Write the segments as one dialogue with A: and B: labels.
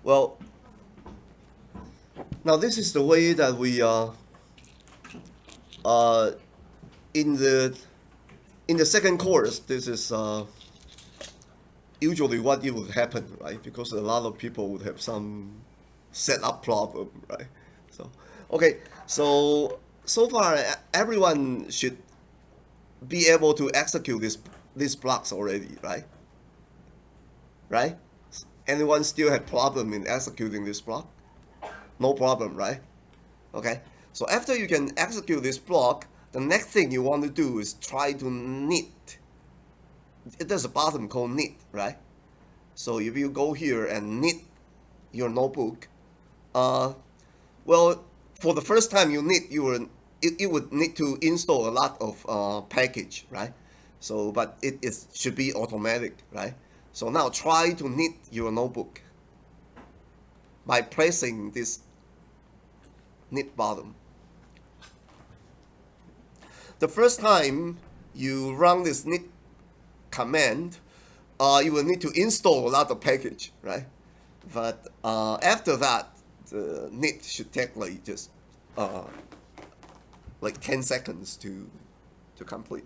A: Well, now this is the way that we uh, in the second course. This is usually what it would happen, right? Because a lot of people would have some setup problem, right? So, okay, so far everyone should be able to execute these blocks already, right? Right? Anyone still have problem in executing this block? No problem, right? Okay. So after you can execute this block, the next thing you want to do is try to knit. There's a button called knit, right? So if you go here and knit your notebook, uh, well, for the first time you knit, you would need to install a lot of package, right? So, but it should be automatic, right? So now try to knit your notebook by pressing this knit button. The first time you run this knit command, you will need to install a lot of package, right? But after that, the knit should take like just like 10 seconds to complete.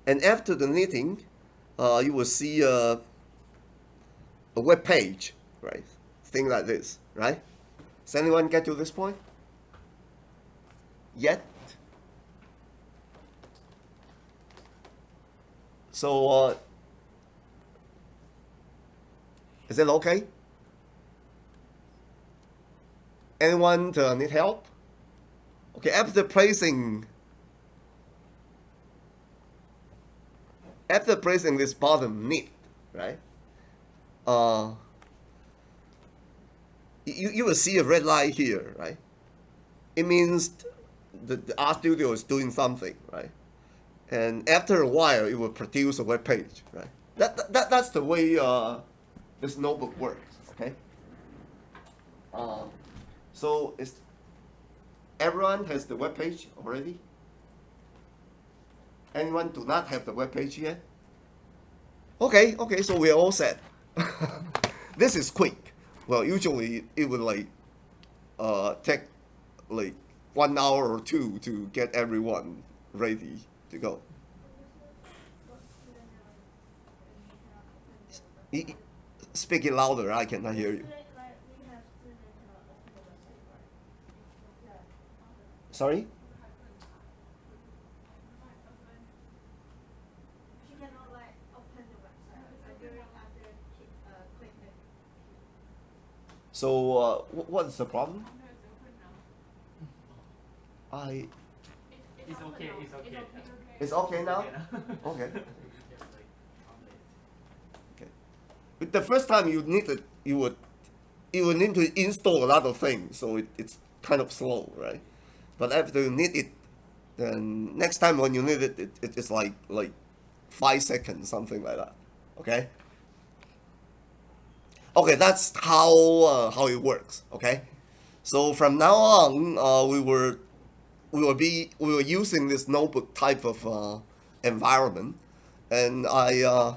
A: And after the knitting, you will see a web page, right? Thing like this, right? Does anyone get to this point? Yet? So, is it okay? Anyone need help? Okay, after pressing this bottom knit, right? You will see a red light here, right? It means the RStudio is doing something, right? And after a while, it will produce a web page, right? That's the way this notebook works, okay? So everyone has the web page already? Anyone do not have the web page yet? Okay, so we're all set. This is quick. Well, usually it would like take like 1 hour or two to get everyone ready to go. Speak it louder, I cannot hear you. Sorry? So, what's the problem? I.
B: It's okay, it's okay.
A: It's okay now? Okay. Okay. But the first time you would need to install a lot of things, so it's kind of slow, right? But after you need it, then next time when you need it, it's like 5 seconds, something like that. Okay. Okay, that's how it works. Okay. So from now on, we were using this notebook type of environment, and I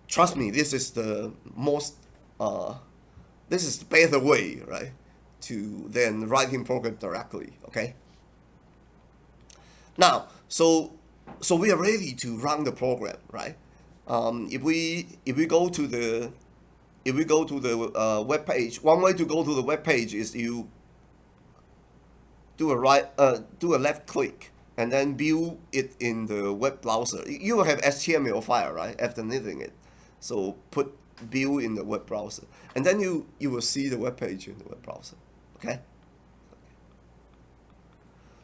A: trust me, this is the most this is the better way, right, to then writing program directly. Okay. Now, so we are ready to run the program, right? If we go to the web page, one way to go to the web page is you do a left click and then view it in the web browser. You will have HTML file, right, after knitting it. So put view in the web browser, and then you will see the web page in the web browser. Okay.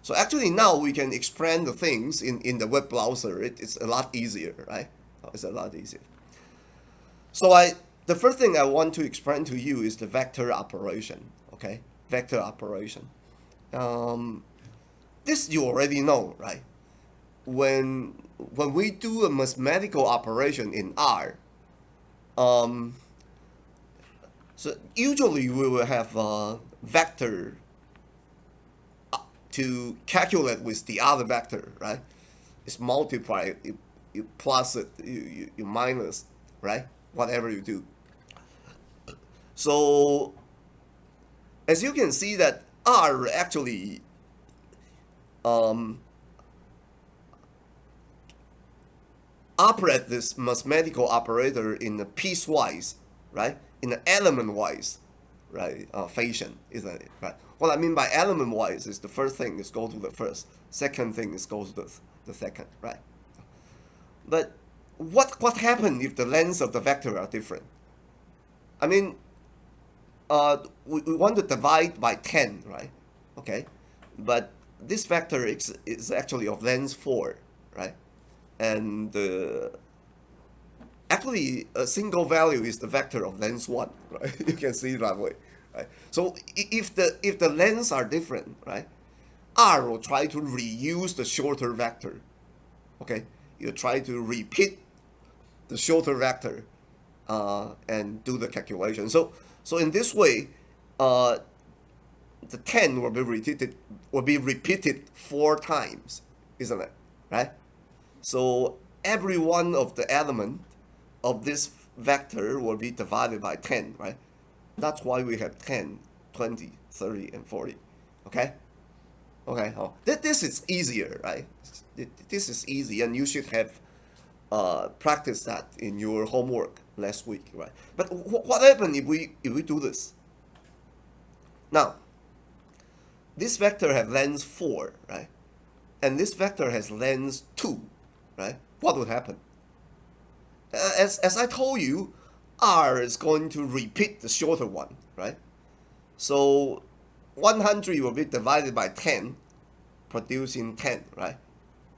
A: So actually now we can expand the things in the web browser. It's a lot easier, right? It's a lot easier. So the first thing I want to explain to you is the vector operation. Okay, vector operation. This you already know, right? When we do a mathematical operation in R, So usually we will have a vector to calculate with the other vector, right? It's multiplied, you plus it, you minus, right? Whatever you do. So as you can see that R actually operate this mathematical operator in a piecewise, right? In an element-wise, right? Fashion, isn't it? Right. What I mean by element-wise is the first thing is go to the first, second thing is go to the second, right? But what happens if the lengths of the vector are different? I mean, we want to divide by 10, right? Okay, but this vector is actually of length 4, right? And actually a single value is the vector of length 1, right? You can see it that way, right? So if the lengths are different, right, R will try to reuse the shorter vector. Okay, you try to repeat the shorter vector and do the calculation. So in this way, the 10 will be repeated 4 times, isn't it? Right? So every one of the element of this vector will be divided by 10, right? That's why we have 10, 20, 30, and 40. Okay? Okay. Oh, this is easier, right? This is easy, and you should have practiced that in your homework last week, right? But what happens if we do this? Now, this vector has length 4, right? And this vector has length 2, right? What would happen? As I told you, R is going to repeat the shorter one, right? So 100 will be divided by 10, producing 10, right?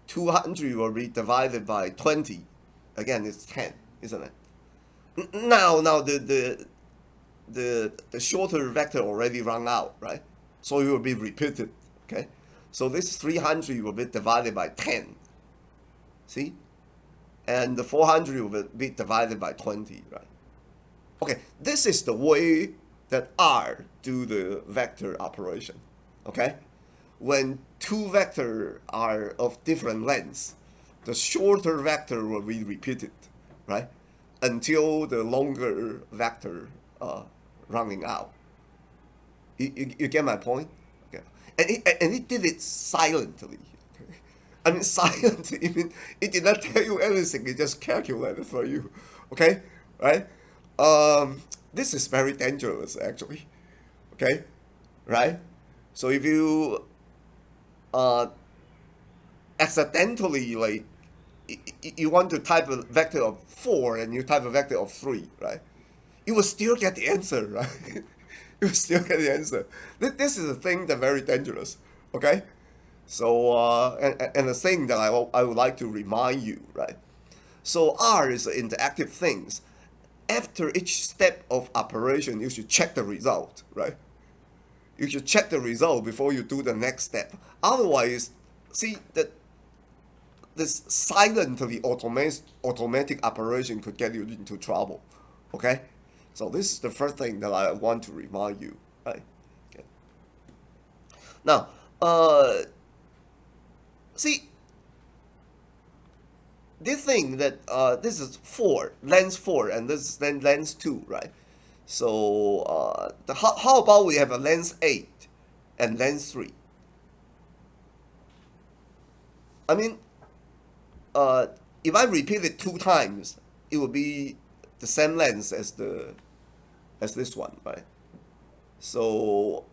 A: 200 will be divided by 20, again it's 10, isn't it? Now the shorter vector already run out, right? So it will be repeated, okay? So this 300 will be divided by 10, see? And the 400 will be divided by 20, right? Okay, this is the way that R do the vector operation, okay? When two vectors are of different lengths, the shorter vector will be repeated, right? Until the longer vector running out. You get my point? Okay. And it did it silently. I mean, silently, I mean, it did not tell you anything, it just calculated for you. Okay? Right? This is very dangerous, actually. Okay? Right? So if you accidentally, like, you want to type a vector of 4 and you type a vector of 3, right? You will still get the answer, right? You will still get the answer. This is a thing that's very dangerous, okay? So, and the thing that I would like to remind you, right? So R is an interactive thing. After each step of operation, you should check the result, right? You should check the result before you do the next step. Otherwise, see that this silently automatic operation could get you into trouble, okay? So this is the first thing that I want to remind you, right? Okay. Now, see, this thing that this is 4, length 4, and this is then length 2, right? So how about we have a length 8 and length 3? I mean, if I repeat it 2 times, it will be the same length as this one, right? So,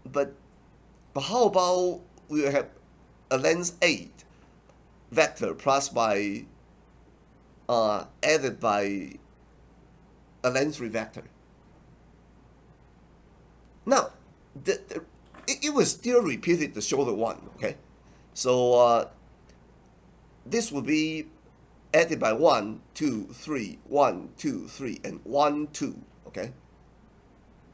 A: but how about we have a length 8 vector plus by added by a length 3 vector. Now, it will still repeat the shorter one, okay? So this will be added by 1, 2, 3, 1, 2, 3, and 1, 2, okay?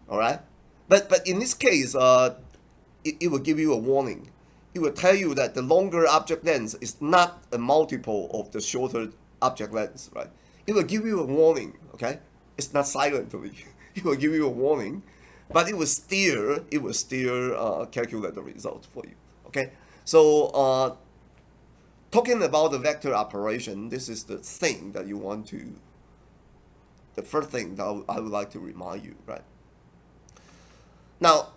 A: All right? But in this case, it will give you a warning. It will tell you that the longer object length is not a multiple of the shorter object length, right? It will give you a warning, okay? It's not silently. It will give you a warning, but it will still calculate the result for you. Okay, so talking about the vector operation, this is the thing that you want to. The first thing that I would like to remind you, right? Now,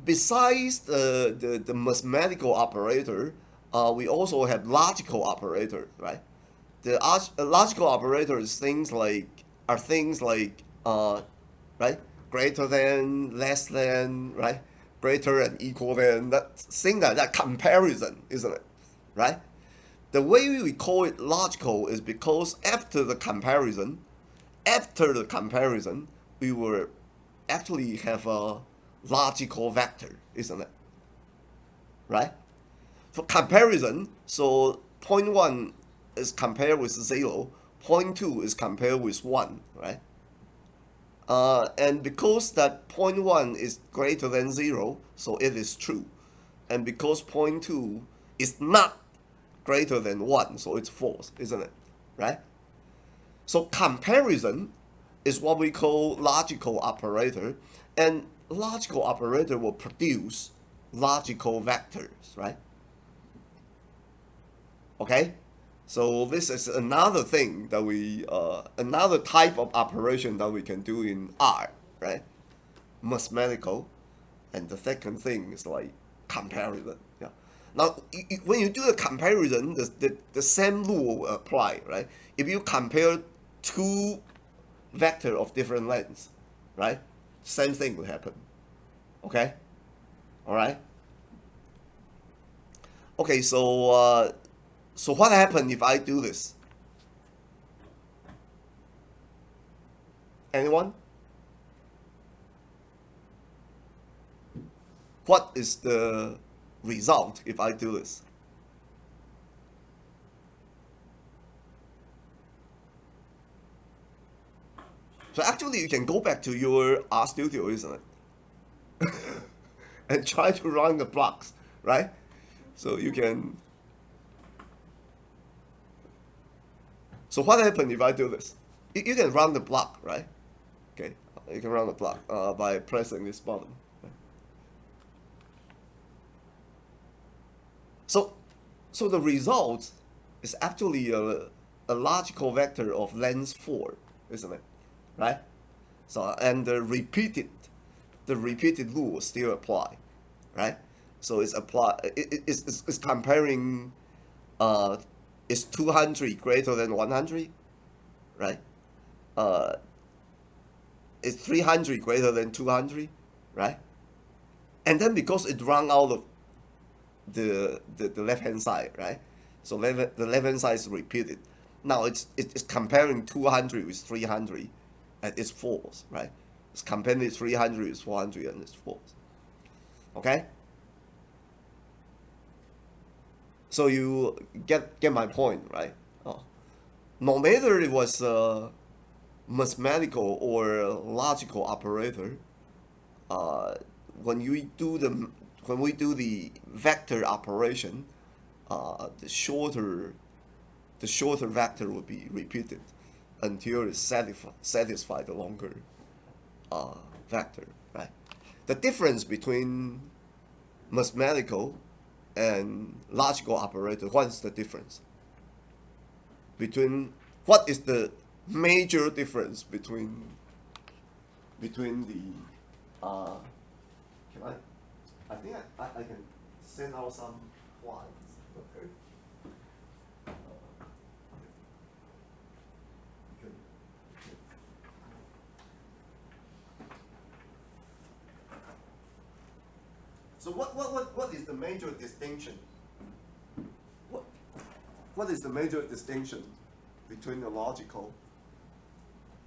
A: besides the mathematical operator, we also have logical operator, right? The logical operators are things like right, greater than, less than, right, greater and equal than, that thing like that, comparison, isn't it, right? The way we call it logical is because after the comparison, we will actually have a logical vector, isn't it? Right? For comparison, so point 1 is compared with 0, point 2 is compared with 1, right? And because that point 1 is greater than 0, so it is true. And because point 2 is not greater than 1, so it's false, isn't it? Right? So comparison is what we call logical operator, and logical operator will produce logical vectors, right? Okay? So this is another thing that another type of operation that we can do in R, right? Mathematical. And the second thing is like comparison. Yeah. Now, when you do the comparison, the same rule will apply, right? If you compare two vectors of different lengths, right? Same thing will happen. Okay? All right? Okay, so what happens if I do this? Anyone? What is the result if I do this? So actually you can go back to your RStudio, isn't it? And try to run the blocks, right? So you can. So what happens if I do this? You can run the block, right? Okay, you can run the block by pressing this button. So the result is actually a logical vector of length 4, isn't it? Right? So and the repeated rule still apply, right? So it's comparing is 200 greater than 100, right? Is 300 greater than 200, right? And then because it run out of the left hand side, right? So the left hand side is repeated. Now it's comparing 200 with 300, and it's false, right? It's comparing 300 with 400, and it's false. Okay. So you get my point, right? Oh. No matter it was a mathematical or logical operator, when we do the vector operation, the shorter vector will be repeated until it satisfy the longer vector, right? The difference between mathematical and logical operator, what is the difference? What is the major difference between the can I think I can send out some slides. Okay. So what is the major distinction? What is the major distinction between a logical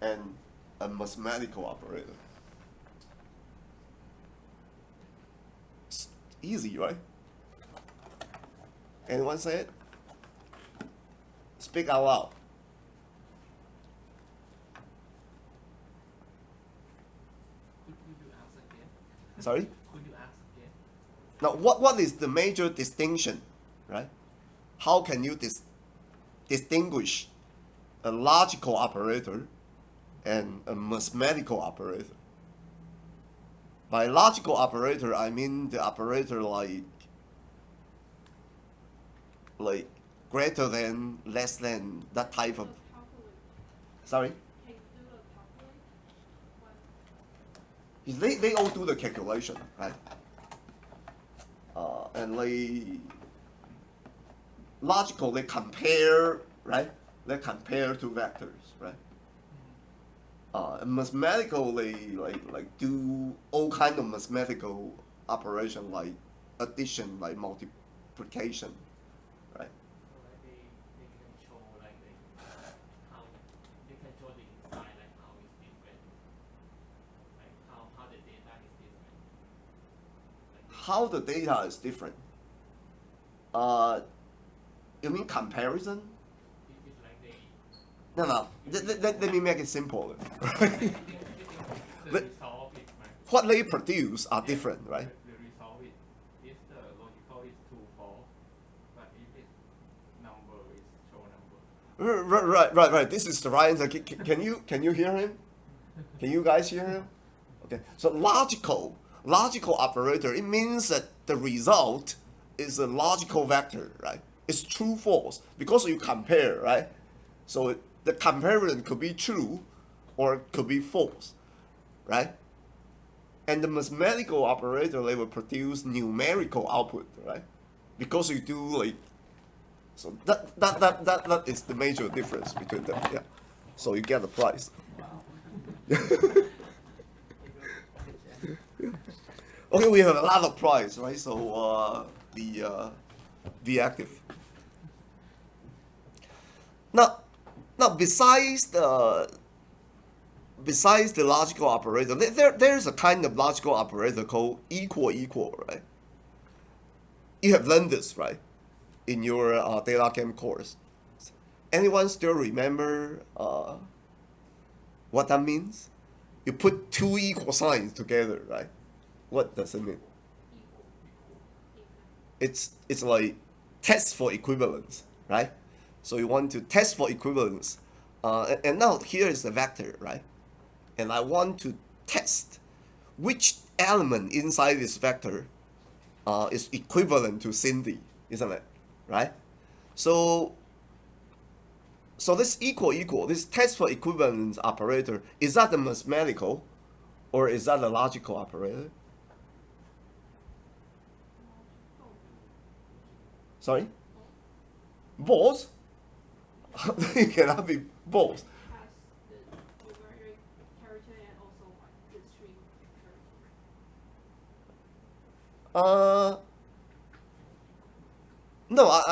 A: and a mathematical operator? It's easy, right? Anyone say it? Speak out loud.
B: Could you ask again?
A: Sorry?
B: Could you ask again?
A: Now, what is the major distinction, right? How can you distinguish a logical operator and a mathematical operator. By logical operator, I mean the operator like greater than, less than, that type of. Sorry. They all do the calculation, right? And logical, they compare, right? They compare two vectors, right? Mathematical, they like do all kind of mathematical operation like addition, like multiplication, right?
B: So like they can show like how they can show the inside like how it's different, like how the data is different. Like
A: How the data is different. Uh, you mean comparison?
B: it's like they
A: No. Let me make it simple. Right?
B: the
A: Let-
B: result is right.
A: What they produce are different, right?
B: The result is if the logical is true false, but if it's number is show number.
A: Right. This is the right answer. Can you hear him? Can you guys hear him? Okay. So logical operator. It means that the result is a logical vector, right? It's true false because you compare, right? So the comparison could be true, or it could be false, right? And the mathematical operator, they will produce numerical output, right? Because you do like. So that is the major difference between them. Yeah. So you get the price. Okay, we have a lot of price, right? So be active. Now besides the logical operator, there's a kind of logical operator called equal, right? You have learned this, right, in your data chem course. Anyone still remember what that means? You put two equal signs together, right? What does it mean? It's like test for equivalence, right? So you want to test for equivalence, and now here is the vector, right? And I want to test which element inside this vector is equivalent to Cindy, isn't it? Right? So this equal, this test for equivalence operator, is that a mathematical or is that a logical operator? Sorry? Both? It cannot be both.
C: Has the numeric character and also like the string character.
A: No,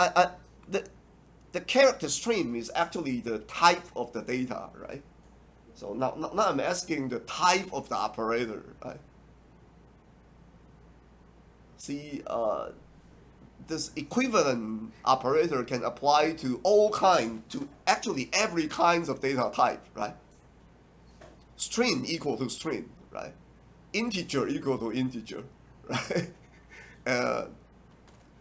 A: the character stream is actually the type of the data, right? So now I'm asking the type of the operator, right? See, this equivalent operator can apply to actually every kinds of data type, right? String equal to string, right? Integer equal to integer, right?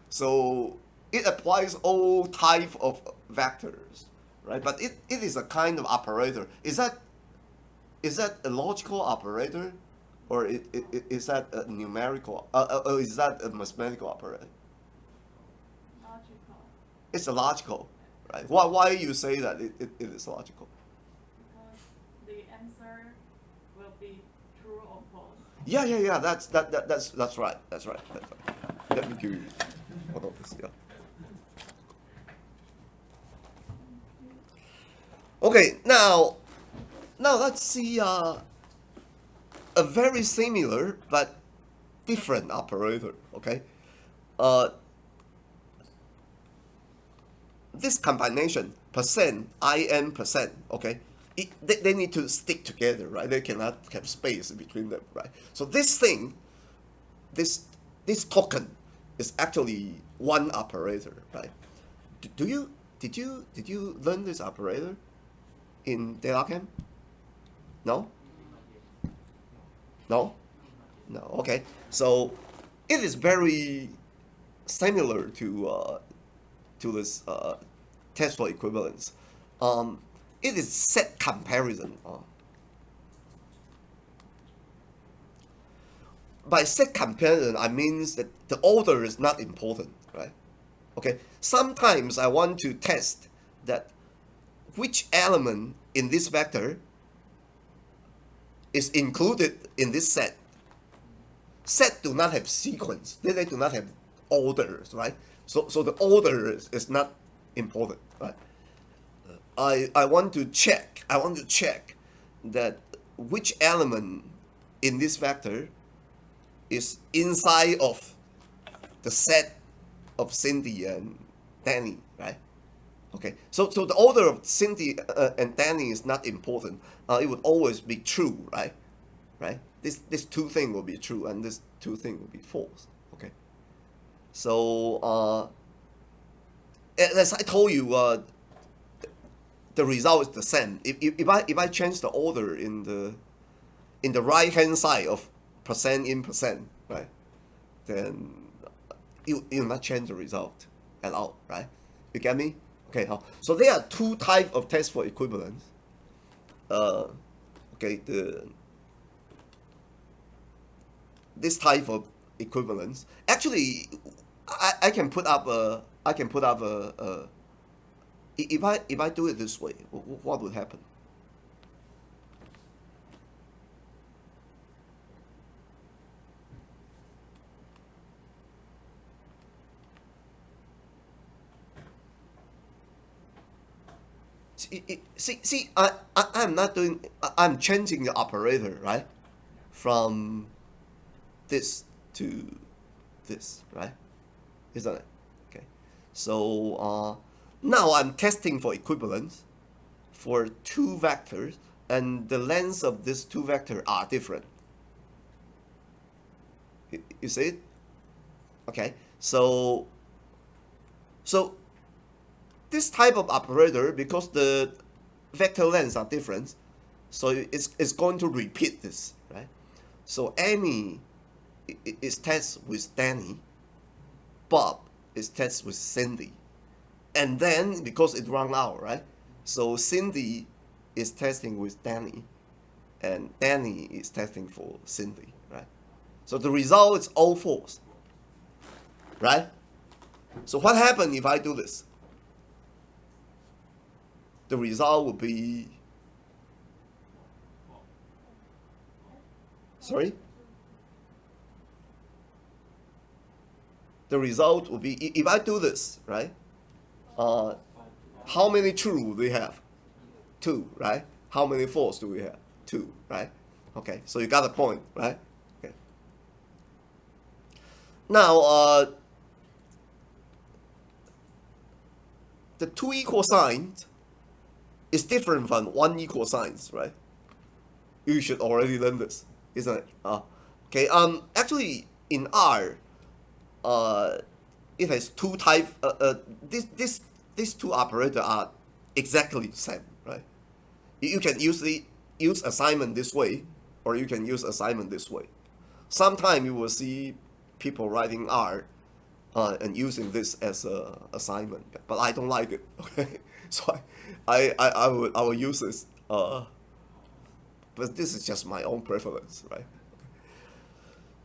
A: So it applies all type of vectors, right? But it is a kind of operator. Is that a logical operator, or is that a numerical? Or is that a mathematical operator?
C: Logical.
A: It's a logical, right? Why you say that it is logical?
C: Because the answer will be true or false.
A: Yeah. That's right. Let me give you one of this. Yeah. Okay, now let's see a very similar but different operator. Okay, this combination %in%. Okay, they need to stick together, right? They cannot have space between them, right? So this thing, this token, is actually one operator, right? Did you learn this operator in data chem? No. No. Okay. So it is very similar to this test for equivalence. It is set comparison. by set comparison, I means that the order is not important, right? Okay. Sometimes I want to test that which element in this vector is included in this set. Set do not have sequence. They do not have orders, right? So the order is not important, right? I want to check that which element in this vector is inside of the set of Cindy and Danny, right? Okay, so the order of Cindy and Danny is not important. It would always be true, right? Right? This two thing will be true, and this two thing will be false. Okay. So as I told you, the result is the same. If I change the order in the right hand side of percent in percent, right, then you will not change the result at all, right? You get me? Okay. So there are two types of tests for equivalence. Okay, this type of equivalence. Actually, I can put up a if I do it this way, what would happen? See, I'm not doing. I'm changing the operator, right? From this to this, right? Isn't it? Okay. So now I'm testing for equivalence for two vectors, and the lengths of these two vectors are different. You see it? Okay. So this type of operator, because the vector lengths are different, so it's going to repeat this, right? So Amy is test with Danny, Bob is test with Cindy, and then because it run out, right? So Cindy is testing with Danny, and Danny is testing for Cindy, right? So the result is all false, right? So what happens if I do this? The result would be, sorry? The result would be, if I do this, right? How many true do we have? Two, right? How many false do we have? Two, right? Okay, so you got the point, right? Okay. Now, the two equal signs is different from one equal signs, right? You should already learn this, isn't it? Okay. Actually, in R, it has two types. These two operators are exactly the same, right? You can use assignment this way, or you can use assignment this way. Sometimes you will see people writing R and using this as a assignment, but I don't like it. Okay, so I will use this. But this is just my own preference, right?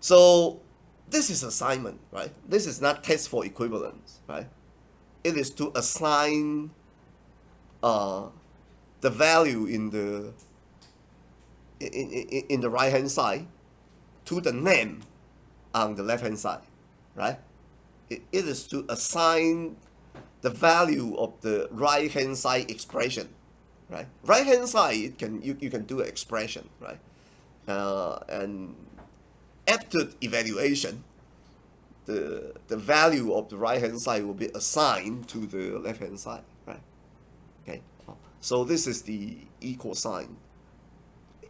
A: So this is assignment, right? This is not test for equivalence, right? It is to assign the value in the right hand side to the name on the left hand side, right? It is to assign the value of the right hand side expression, right? Right hand side, you can do an expression, right? And after evaluation, the value of the right hand side will be assigned to the left hand side, right? Okay, so this is the equal sign.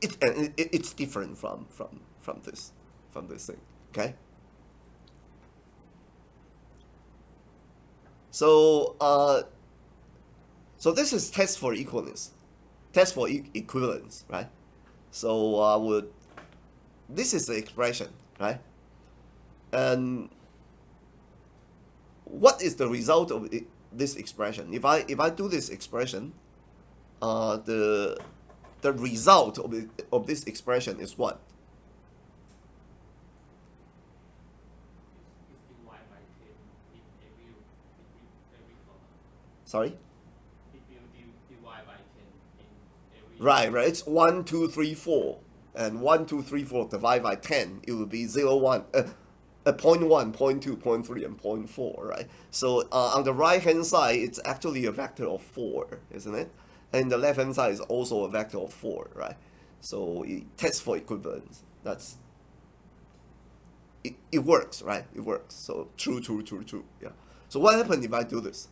A: It's different from this thing. Okay. So so this is test for equalness, test for equivalence, right? So this is the expression, right? And what is the result of this expression? If I do this expression, the result of this expression is what? Sorry?
B: If you divide by 10 in every.
A: Right. It's 1, 2, 3, 4. And 1, 2, 3, 4 divided by 10, it will be 0, 1, 0.1, 0.2, 0.3, and 0.4, right? So on the right-hand side, it's actually a vector of 4, isn't it? And the left-hand side is also a vector of 4, right? So it tests for equivalence. It works, right? It works. So true, true, true, true. Yeah. So what happens if I do this?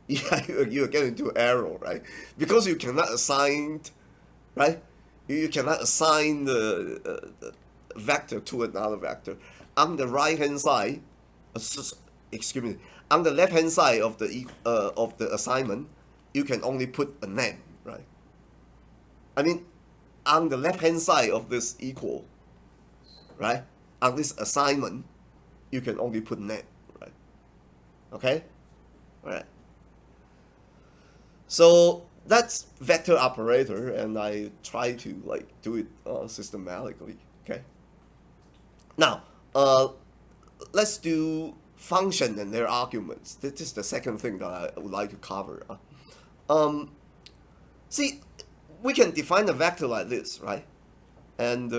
B: Error.
A: Yeah, you're getting to arrow, right? Because you cannot assign, right? You cannot assign the vector to another vector. On the right hand side, excuse me, on the left hand side of the assignment, you can only put a name, right? I mean, on the left hand side of this equal, right? On this assignment, you can only put name, right? Okay, all right. So that's vector operator, and I try to like do it systematically. Okay. Now, let's do function and their arguments. This is the second thing that I would like to cover. See, we can define a vector like this, right? And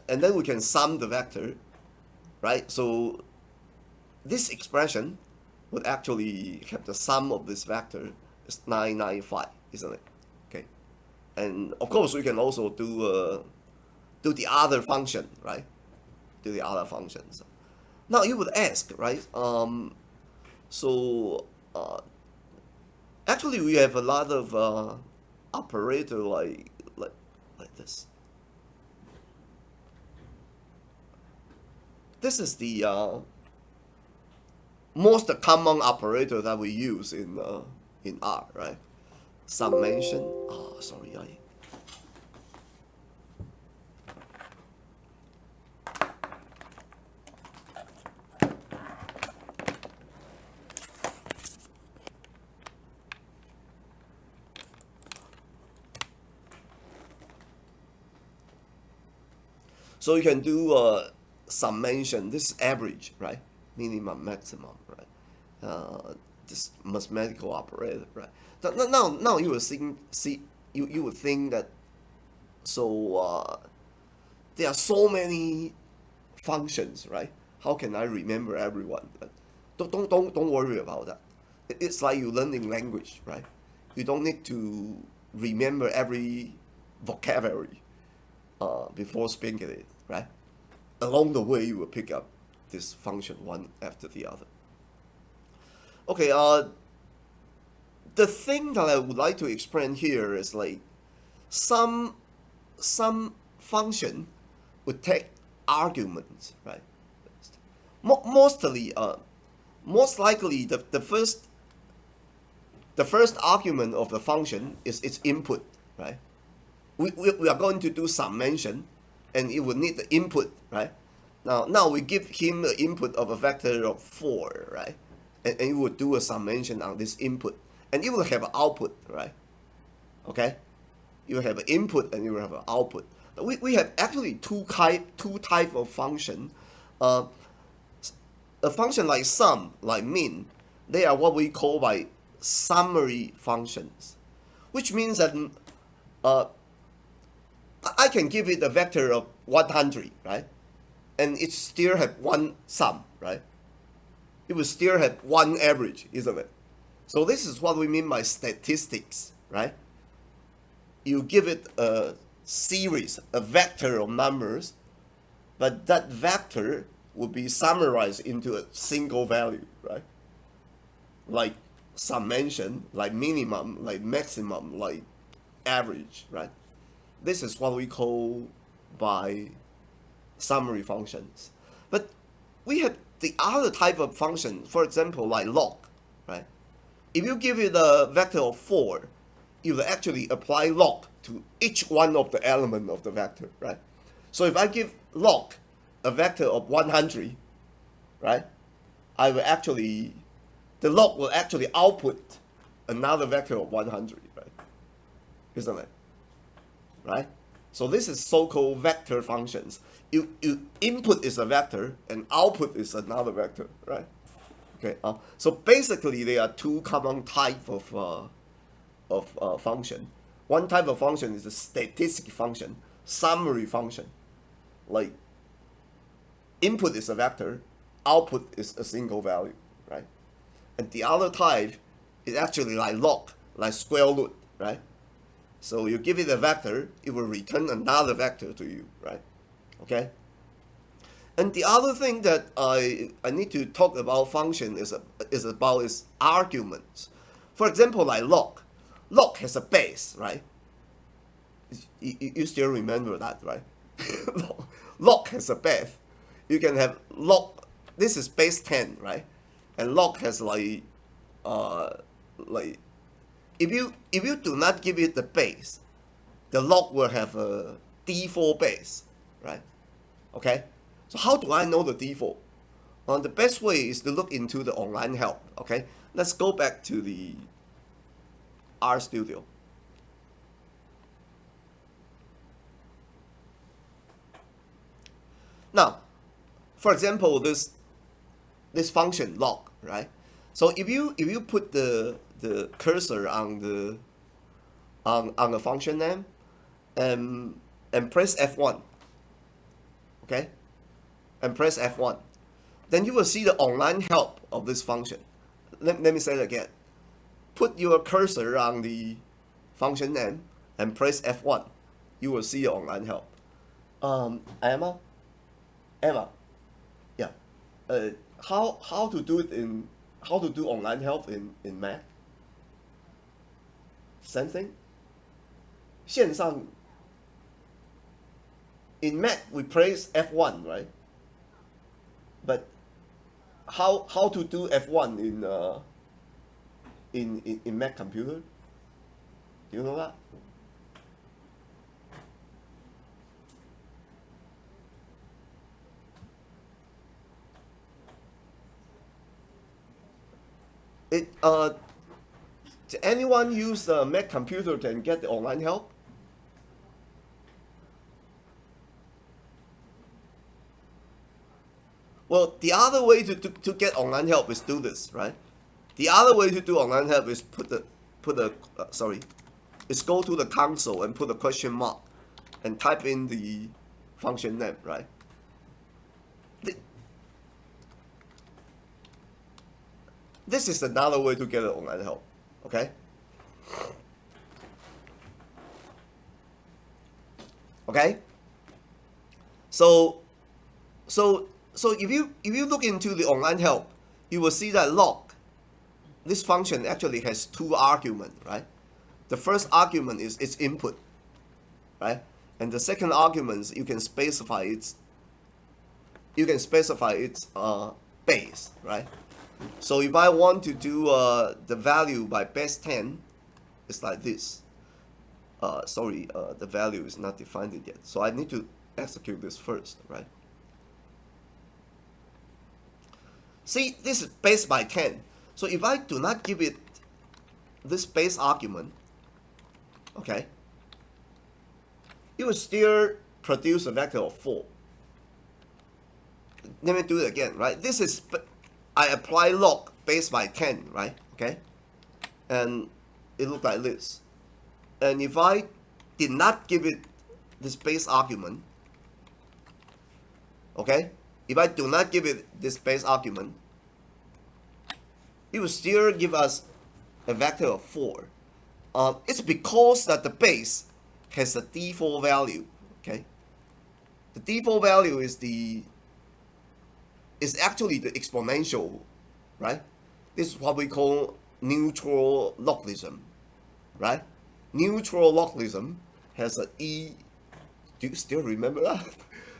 A: and then we can sum the vector, right? So this expression would actually have the sum of this vector is 995, isn't it? Okay, and of course we can also do the other function, right? Do the other functions. Now you would ask, right? So actually we have a lot of operator like this. This is the most common operator that we use in R, right? Summation. Oh, sorry, So you can do summation. This is average, right? Minimum, maximum, right? This mathematical operator, right? Now you would you would think that there are so many functions, right? How can I remember everyone? But don't worry about that. It's like you learning language, right? You don't need to remember every vocabulary before speaking it, right? Along the way, you will pick up this function one after the other. Okay, the thing that I would like to explain here is like some function would take arguments, right? Mostly, most likely the first argument of the function is its input, right? We are going to do summation, and it will need the input, right? Now we give him the input of a vector of 4, right? And it will do a summation on this input, and it will have an output, right? Okay, you will have an input and you will have an output. We have actually two type of function. A function like sum, like min, they are what we call by summary functions, which means that I can give it a vector of 100, right? And it still have one sum, right? It will still have one average, isn't it? So this is what we mean by statistics, right? You give it a series, a vector of numbers, but that vector will be summarized into a single value, right? Like summation, like minimum, like maximum, like average, right? This is what we call by summary functions. But we have the other type of function, for example, like log, right? If you give it a vector of 4, you will actually apply log to each one of the element of the vector, right? So if I give log a vector of 100, right, the log will actually output another vector of 100, right? Isn't it? Right? So this is so-called vector functions. You input is a vector and output is another vector, right? Okay. So basically, there are two common type of function. One type of function is a statistic function, summary function. Like input is a vector, output is a single value, right? And the other type is actually like log, like square root, right? So you give it a vector, it will return another vector to you, right? Okay. And the other thing that I need to talk about function is about its arguments. For example, like log. Log has a base, right? You still remember that, right? Log has a base. You can have log. This is base 10, right? And log has like if you do not give it the base, the log will have a default base, right? Okay. So how do I know the default? The best way is to look into the online help. Okay. Let's go back to the RStudio. Now, for example, this function log, right? So if you put the cursor on the function name and press F1, okay, and press F1, then you will see the online help of this function. Let me say it again. Put your cursor on the function name and press F1. You will see online help. Emma, yeah. How to do it how to do online help in Mac? Same thing. 线上 in Mac we press F1, right? But how to do F1 in Mac computer? Do you know that? Anyone use a Mac computer can get the online help? Well, the other way to get online help is do this, right? The other way to do online help is is go to the console and put a question mark and type in the function name, right? This is another way to get online help, okay? Okay? So if you look into the online help, you will see that log, this function actually has two arguments, right? The first argument is its input, right? And the second argument you can specify its base, right? So if I want to do the value by base 10, it's like this. The value is not defined yet, so I need to execute this first, right? See, this is base by 10. So if I do not give it this base argument, okay, it will still produce a vector of 4. Let me do it again, right? This is, I apply log base by 10, right? Okay, and it looked like this. And if I did not give it this base argument, okay, if I do not give it this base argument, it will still give us a vector of 4. It's because that the base has a default value, okay? The default value is actually the exponential, right? This is what we call neutral logarithm, right? Neutral logarithm has a e. Do you still remember that?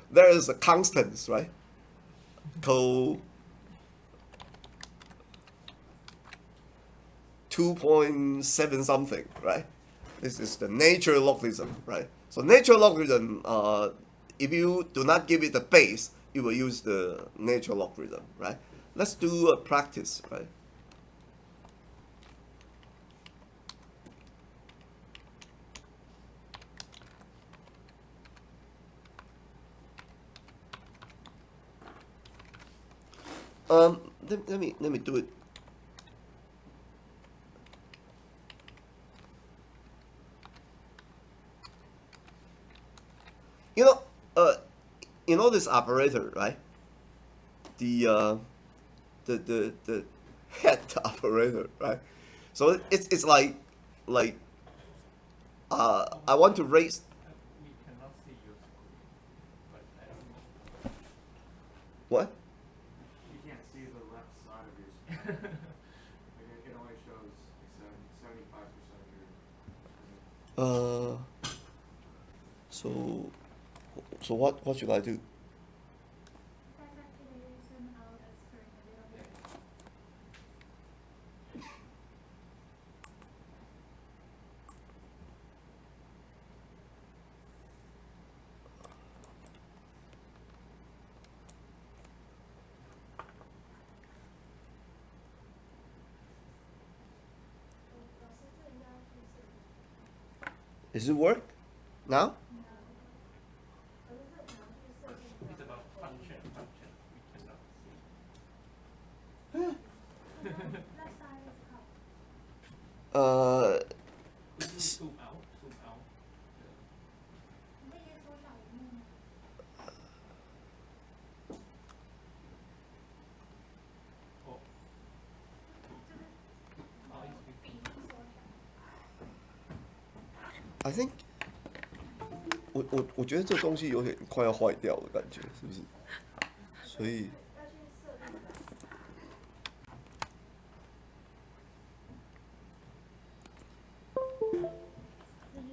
A: There is a constant, right? Called 2.7 something, right? This is the natural logarithm, right? So natural logarithm, if you do not give it a base, you will use the natural logarithm, right? Let's do a practice, right? Let me do it. You know, this operator, right? The head operator, right? So it's like I want to raise.
B: We cannot see your screen, but I don't know.
A: What?
D: You can't see the left side of your screen. Like it only shows 75% of your screen.
A: So what should I do?
C: Press activation out the screen a little bit.
A: Does it work now?
B: It's about function. We cannot see.
C: Left side is cut.
B: Could you zoom out? Zoom out.
C: 你可以缩小荧幕吗？
B: Oh,
C: 就是
B: oh, it's
C: 比
B: big.
C: 例缩小。
A: I think 我觉得这东西有点快要坏掉的感觉，是不是？所以
C: 要去设定的。
E: 那就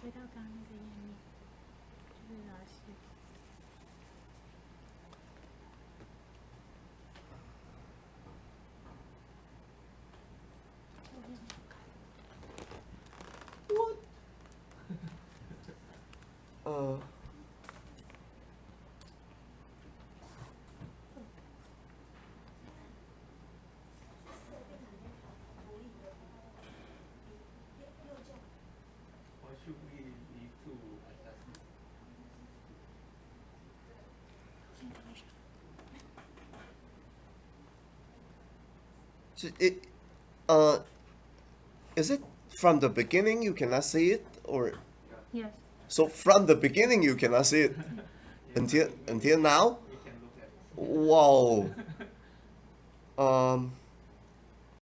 E: 回到刚刚那个页面，就是拿写。
A: 呃，Or
B: should we need to adjust this?
A: 是 is it from the beginning you cannot see it, or
E: Yes.
A: so from the beginning you cannot see it until now?
B: We can look at it.
A: Wow.